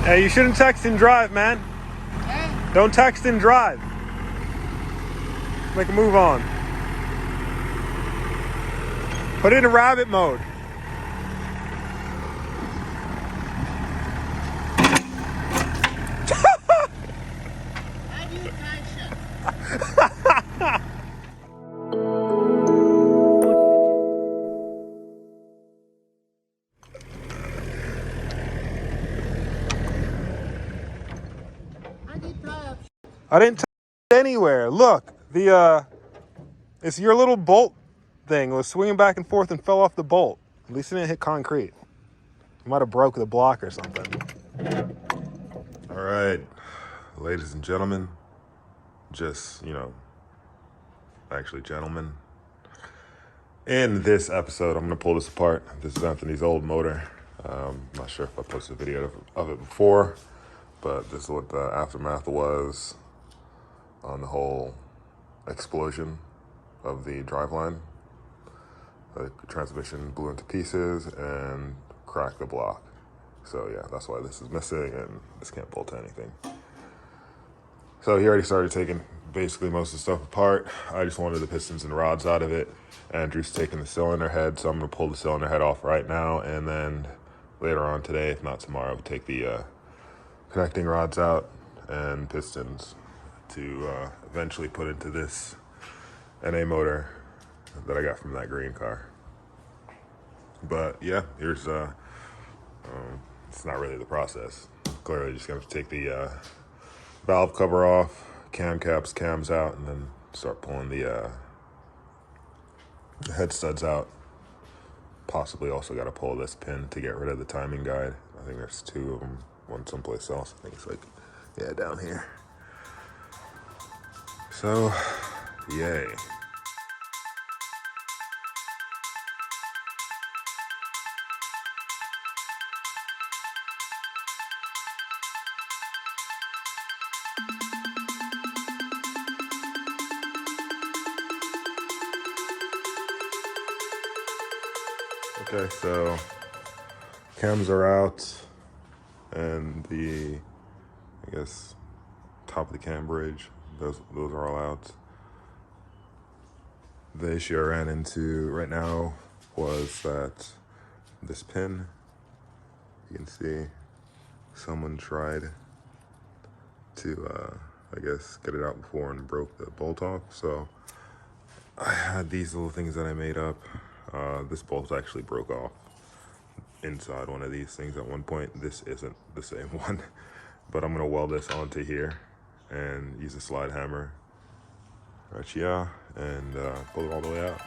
Hey, you shouldn't text and drive, man. Yeah. Don't text and drive. Make a move on. Put it in rabbit mode. How do you tie shit? How do you tie up shit? I didn't touch it anywhere. Look, it's your little bolt thing. It was swinging back and forth and fell off the bolt. At least it didn't hit concrete. It might have broke the block or something. All right, ladies and gentlemen, actually gentlemen. In this episode, I'm gonna pull this apart. This is Anthony's old motor. Not sure if I posted a video of it before, but this is what the aftermath was on the whole explosion of the driveline. The transmission blew into pieces and cracked the block. So yeah, that's why this is missing and this can't bolt to anything. So he already started taking basically most of the stuff apart. I just wanted the pistons and rods out of it. Andrew's taking the cylinder head, so I'm gonna pull the cylinder head off right now, and then later on today, if not tomorrow, take the connecting rods out and pistons to eventually put into this NA motor that I got from that green car. But yeah, here's it's not really the process. Clearly just gonna take the valve cover off, cams out, and then start pulling the head studs out. Possibly also got to pull this pin to get rid of the timing guide. I think there's two of them, one someplace else. I think it's like, yeah, down here. So, yay. Okay, so cams are out, and the, I guess, top of the cam bridge, those are all out. The issue I ran into right now was that this pin, you can see someone tried to, I guess, get it out before and broke the bolt off. So I had these little things that I made up. This bolt actually broke off inside one of these things at one point. This isn't the same one, but I'm gonna weld this onto here and use a slide hammer right here and pull it all the way out.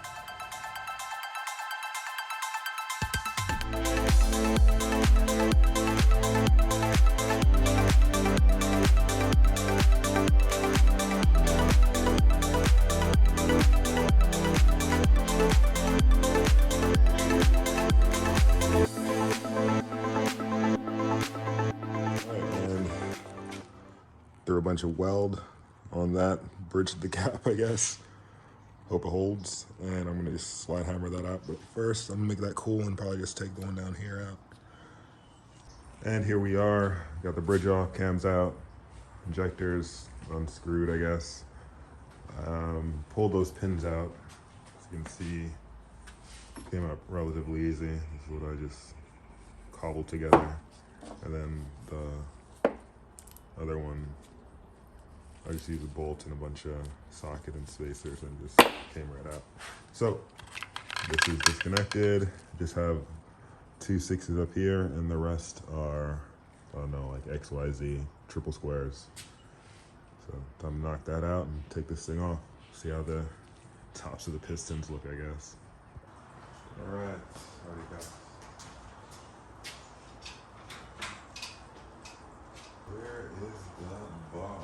Threw a bunch of weld on that, bridged the gap, I guess. Hope it holds, and I'm gonna just slide hammer that out. But first, I'm gonna make that cool and probably just take the one down here out. And here we are, got the bridge off, cams out, injectors unscrewed, I guess. Pulled those pins out. As you can see, came up relatively easy. This is what I just cobbled together. And then the other one, I just used a bolt and a bunch of socket and spacers and just came right out. So this is disconnected. Just have 2 6s up here, and the rest are, I don't know, like XYZ triple squares. So time to knock that out and take this thing off. See how the tops of the pistons look, I guess. All right, already got. Where is the bar?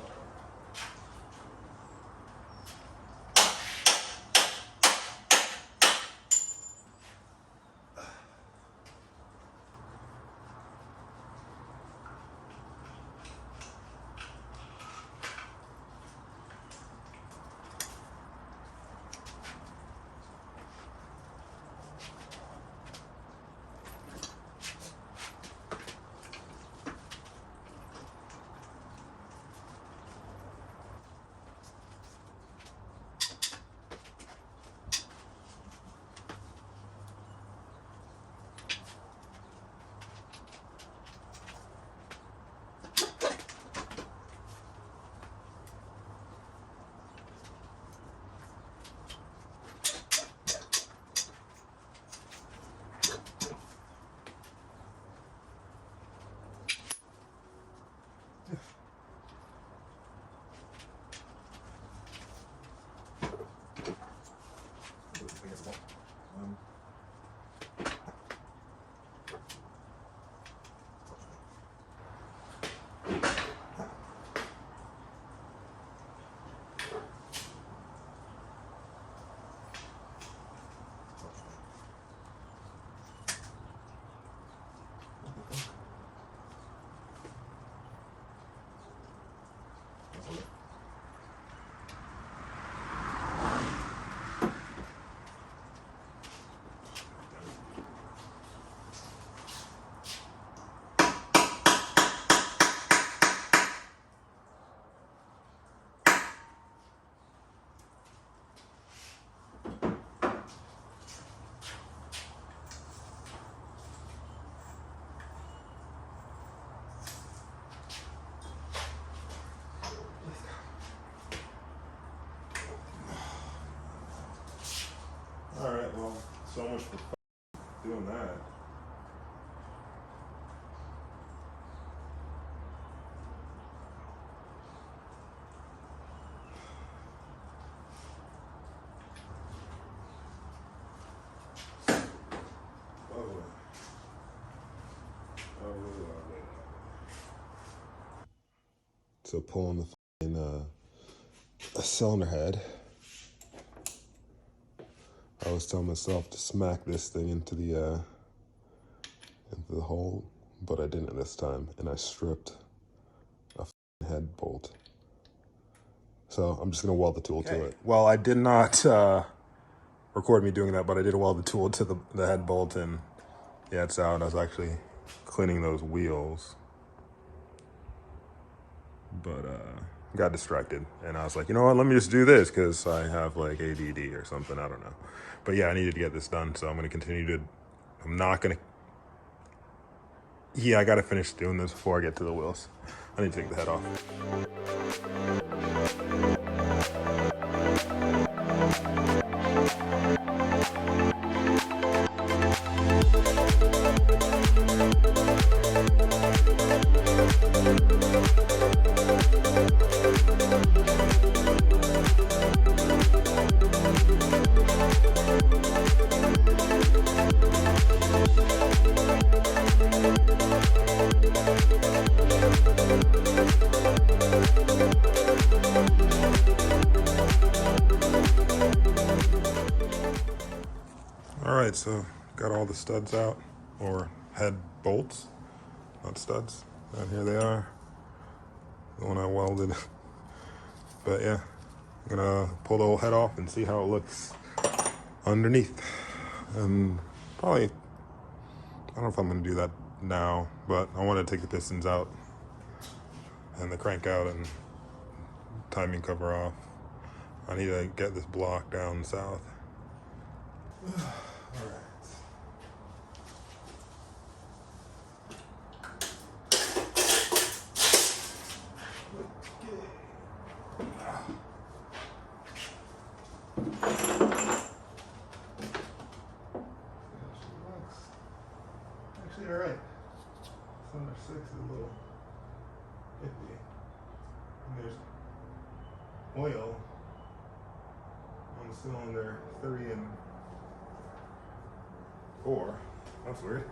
for doing that. So pulling the cylinder head, I was telling myself to smack this thing into the hole, but I didn't this time, and I stripped a head bolt. So I'm just gonna weld the tool to it. Well, I did not record me doing that, but I did weld the tool to the head bolt, and yeah, it's out. I was actually cleaning those wheels, but got distracted, and I was like, you know what, let me just do this, because I have like ADD or something, I don't know. But yeah, I needed to get this done, so I'm going to continue to, I got to finish doing this before I get to the wheels. I need to take the head off. All right, so got all the studs out, or head bolts, not studs, and here they are, the one I welded. But yeah, I'm gonna pull the whole head off and see how it looks underneath. And probably, I don't know if I'm gonna do that now, but I want to take the pistons out and the crank out and timing cover off. I need to get this block down south. All right. Actually, all right. Cylinder 6 is a little iffy. And there's oil on the cylinder 3 and 4. That's weird.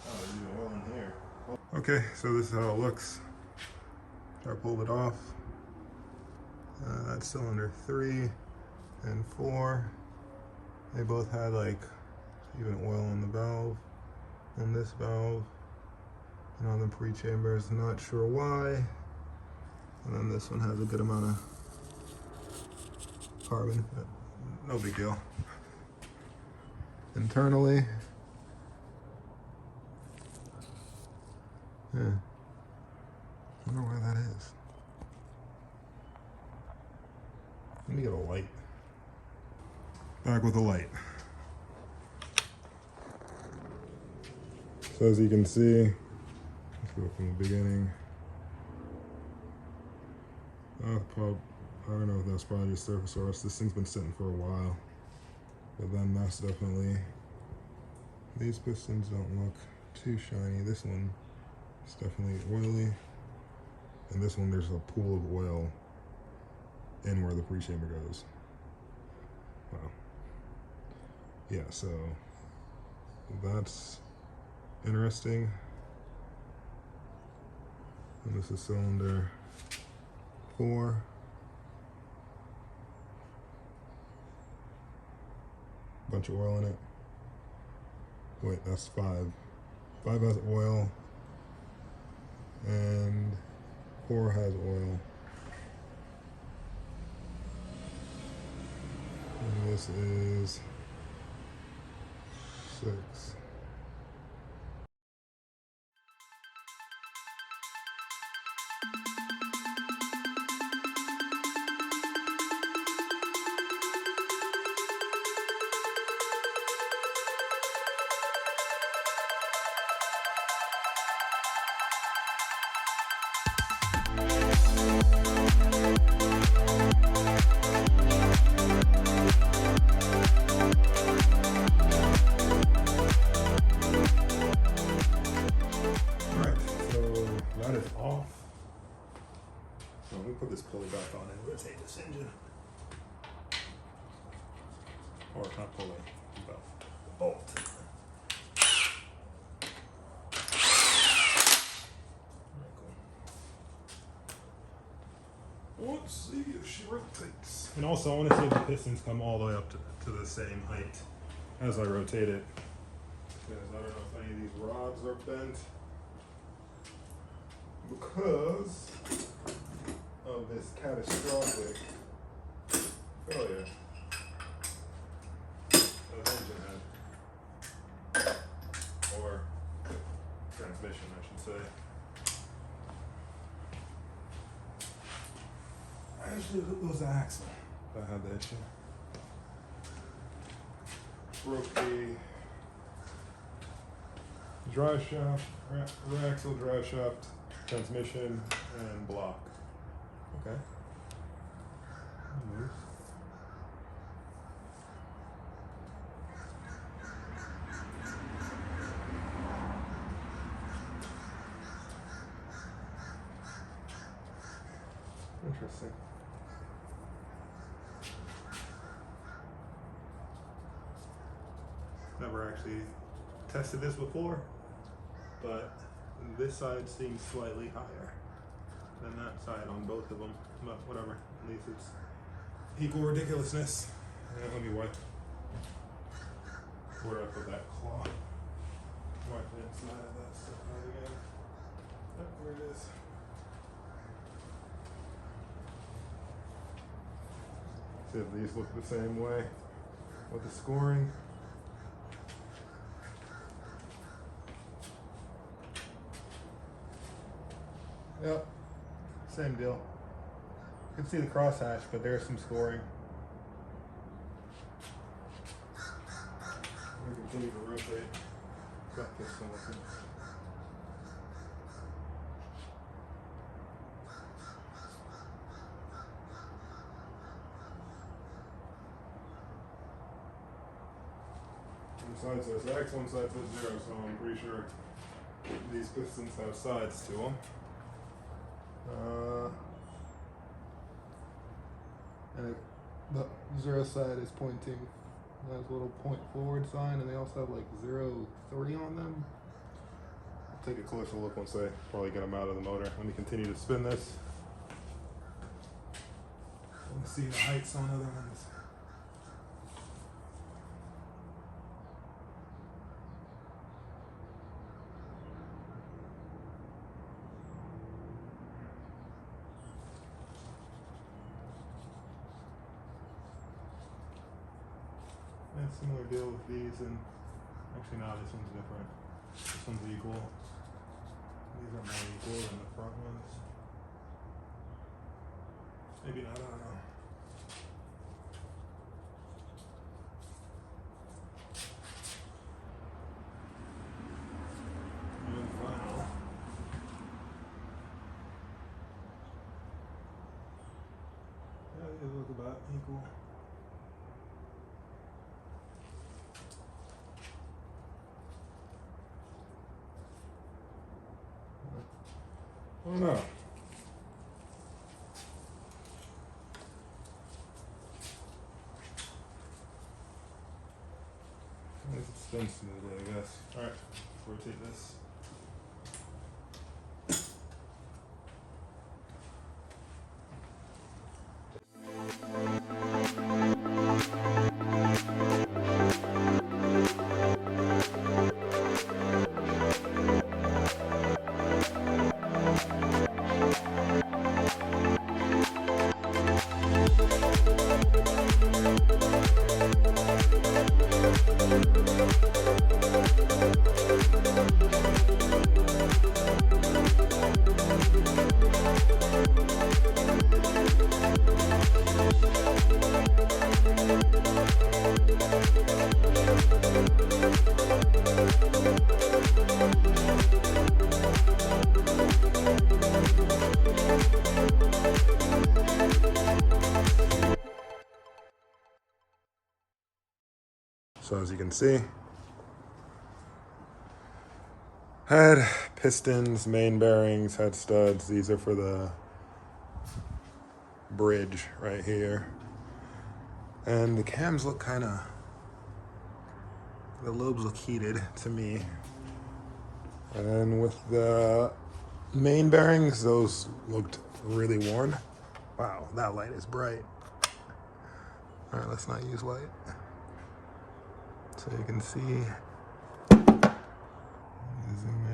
Oh, there's even oil in here. Okay, so this is how it looks. I pulled it off. That's cylinder 3 and 4. They both had like even oil in the valve, on this valve, and on the pre-chambers. Not sure why. And then this one has a good amount of carbon, but no big deal. Internally, yeah, wonder why that is. Let me get a light. Back with a light. So as you can see, let's go from the beginning. I don't know if that's probably just surface rust. This thing's been sitting for a while. But then that's definitely, these pistons don't look too shiny. This one is definitely oily. And this one, there's a pool of oil in where the pre-chamber goes. Wow. Yeah, so that's interesting. And this is cylinder 4. Bunch of oil in it. Wait, that's 5. 5 has oil, and 4 has oil. And this is 6. me put this pulley back on and rotate this engine. Or not pulley, but bolt. Let's see if she rotates. And also, I want to see if the pistons come all the way up to the same height as I rotate it. Because I don't know if any of these rods are bent. Because of this catastrophic failure of engine head. Or transmission, I should say. Actually, it was the axle that had the issue. Broke the drive shaft, rear axle, drive shaft, transmission, and block. Okay. That moves. Interesting. Never actually tested this before, but this side seems slightly higher than that side on both of them. But whatever, at least it's equal ridiculousness. And let me wipe where I put that claw. Wipe the inside of that stuff out again. Oh, there it is. See if these look the same way with the scoring. Yep, same deal. You can see the crosshatch, but there's some scoring. We continue to rotate. Got this one with it. One side says X, one side says 0, so I'm pretty sure these pistons have sides to them. And the 0 side is pointing, has a little point forward sign, and they also have like 0.30 on them. I'll take a closer look once I probably get them out of the motor. Let me continue to spin this. Let me see the heights on other ones. And similar deal with these, and actually no, this one's different. This one's equal. These are more equal than the front ones. Maybe not, I don't know. And final. Yeah, they look about equal. Oh no. It spins smoothly, I guess. Alright, rotate this. So as you can see, head, pistons, main bearings, head studs. These are for the bridge right here. And the cams look kind of, the lobes look heated to me. And with the main bearings, those looked really worn. Wow, that light is bright. All right, let's not use light. So you can see, zoom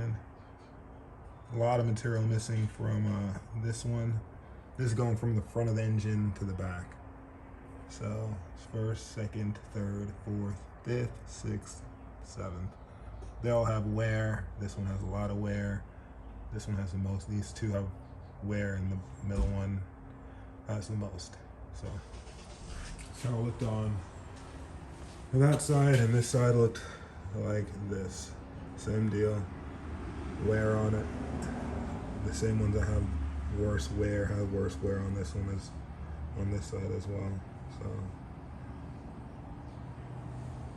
in. A lot of material missing from this one. This is going from the front of the engine to the back. So first, second, third, fourth, fifth, sixth, seventh. They all have wear. This one has a lot of wear. This one has the most. These two have wear, and the middle one has the most. So kind of looked on that side, and this side looked like this. Same deal. Wear on it. The same ones that have worse wear have worse wear on this one as on this side as well. So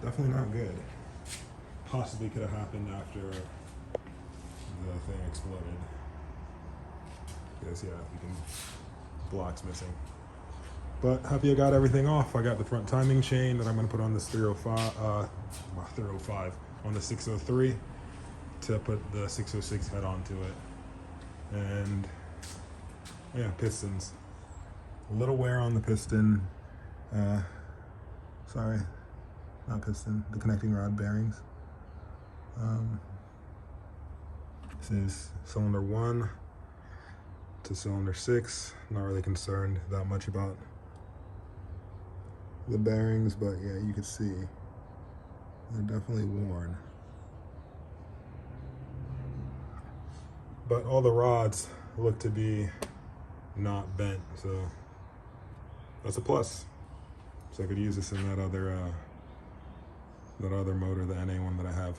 definitely not good. Possibly could have happened after the thing exploded. Because yeah, you can, blocks missing. But happy I got everything off. I got the front timing chain that I'm gonna put on this 305 on the 603 to put the 606 head onto it. And yeah, pistons. A little wear on the piston. Sorry, not piston, the connecting rod bearings. This is cylinder 1 to cylinder 6. Not really concerned that much about the bearings, but yeah, you can see they're definitely worn. But all the rods look to be not bent, so that's a plus. So I could use this in that other motor, the NA one that I have.